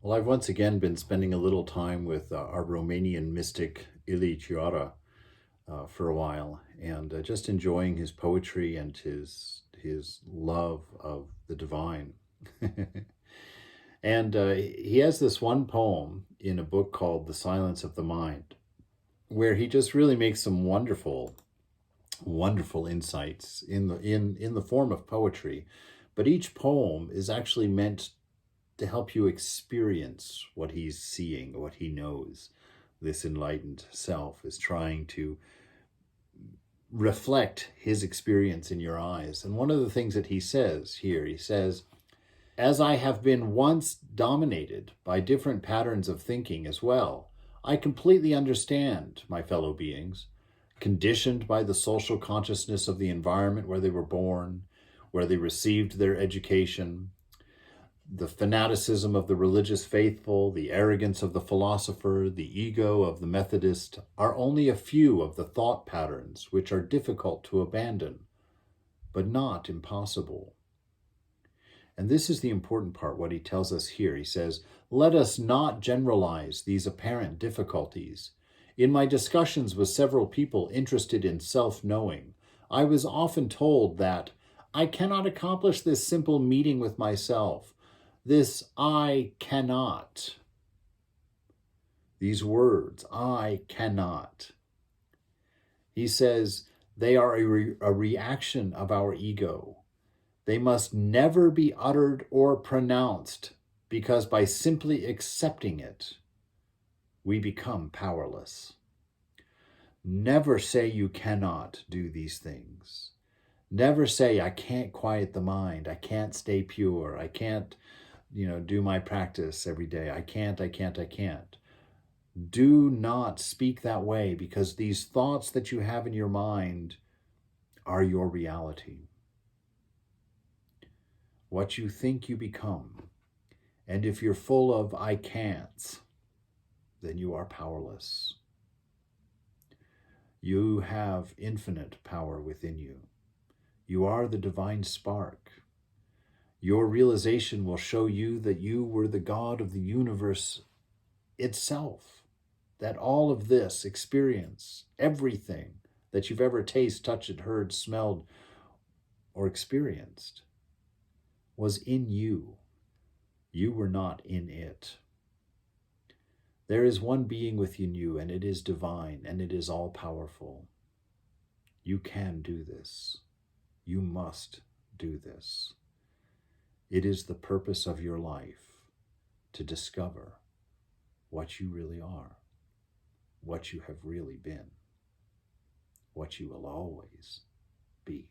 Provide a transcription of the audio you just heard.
Well, I've once again been spending a little time with our Romanian mystic Ili Chiara for a while, and just enjoying his poetry and his love of the divine. And he has this one poem in a book called The Silence of the Mind, where he just really makes some wonderful insights in the form of poetry. But each poem is actually meant to help you experience what he's seeing, what he knows. This enlightened self is trying to reflect his experience in your eyes. And one of the things that he says here, he says, as I have been once dominated by different patterns of thinking as well, I completely understand my fellow beings, conditioned by the social consciousness of the environment where they were born, where they received their education, the fanaticism of the religious faithful, the arrogance of the philosopher, the ego of the Methodist are only a few of the thought patterns which are difficult to abandon, but not impossible. And this is the important part, what he tells us here. He says, let us not generalize these apparent difficulties. In my discussions with several people interested in self-knowing, I was often told that I cannot accomplish this simple meeting with myself. This I cannot. These words, I cannot. He says they are a reaction of our ego. They must never be uttered or pronounced, because by simply accepting it, we become powerless. Never say you cannot do these things. Never say, I can't quiet the mind. I can't stay pure. I can't, do my practice every day. I can't. Do not speak that way, because these thoughts that you have in your mind are your reality. What you think you become. And if you're full of I can'ts, then you are powerless. You have infinite power within you. You are the divine spark. Your realization will show you that you were the God of the universe itself, that all of this experience, everything that you've ever tasted, touched, heard, smelled, or experienced, was in you. You were not in it. There is one being within you, and it is divine, and it is all-powerful. You can do this. You must do this. It is the purpose of your life to discover what you really are, what you have really been, what you will always be.